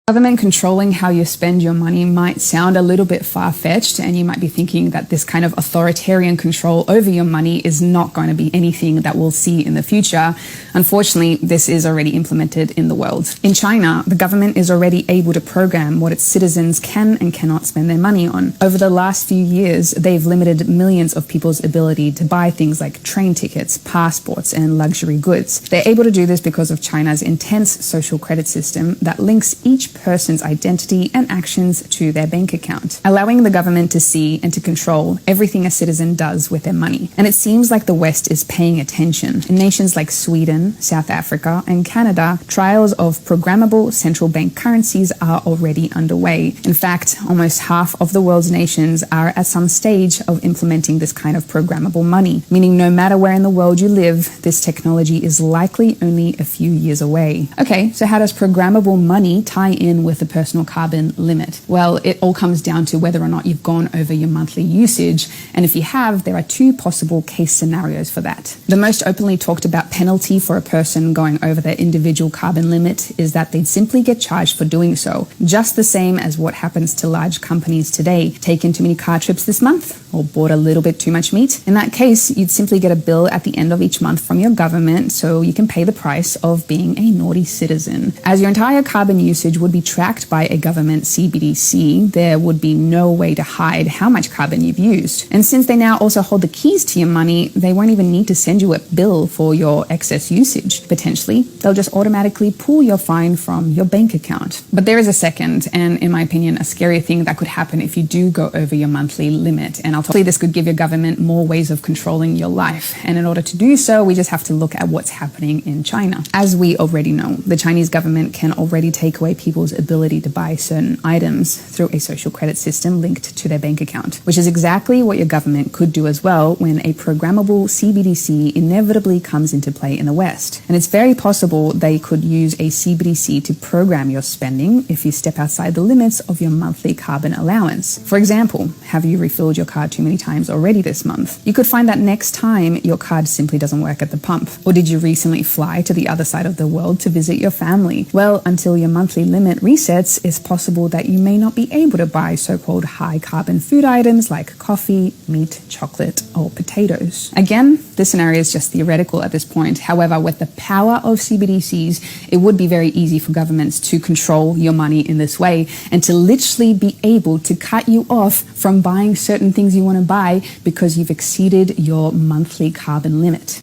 Government controlling how you spend your money might sound a little bit far-fetched, and you might be thinking that this kind of authoritarian control over your money is not going to be anything that we'll see in the future. Unfortunately, this is already implemented in the world. In China, the government is already able to program what its citizens can and cannot spend their money on. Over the last few years, they've limited millions of people's ability to buy things like train tickets, passports, and luxury goods. They're able to do this because of China's intense social credit system that links each person's identity and actions to their bank account, allowing the government to see and to control everything a citizen does with their money. And it seems like the West is paying attention. In nations like Sweden, South Africa, and Canada, trials of programmable central bank currencies are already underway. In fact, almost half of the world's nations are at some stage of implementing this kind of programmable money, meaning no matter where in the world you live, this technology is likely only a few years away. Okay, so how does programmable money tie in with the personal carbon limit? Well, it all comes down to whether or not you've gone over your monthly usage, and if you have, there are two possible case scenarios for that. The most openly talked about penalty for a person going over their individual carbon limit is that they'd simply get charged for doing so, just the same as what happens to large companies today. Taken too many car trips this month, or bought a little bit too much meat? In that case, you'd simply get a bill at the end of each month from your government, so you can pay the price of being a naughty citizen. As your entire carbon usage would be tracked by a government CBDC, there would be no way to hide how much carbon you've used. And since they now also hold the keys to your money, they won't even need to send you a bill for your excess usage. Potentially, they'll just automatically pull your fine from your bank account. But there is a second, and in my opinion, a scary thing that could happen if you do go over your monthly limit. And ultimately, this could give your government more ways of controlling your life. And in order to do so, we just have to look at what's happening in China. As we already know, the Chinese government can already take away people's ability to buy certain items through a social credit system linked to their bank account, which is exactly what your government could do as well when a programmable CBDC inevitably comes into play in the West. And it's very possible they could use a CBDC to program your spending if you step outside the limits of your monthly carbon allowance. For example, have you refilled your card too many times already this month? You could find that next time your card simply doesn't work at the pump. Or did you recently fly to the other side of the world to visit your family? Well, until your monthly limit resets, it's possible that you may not be able to buy so-called high-carbon food items like coffee, meat, chocolate, or potatoes. Again, this scenario is just theoretical at this point. However, with the power of CBDCs, it would be very easy for governments to control your money in this way and to literally be able to cut you off from buying certain things you want to buy because you've exceeded your monthly carbon limit.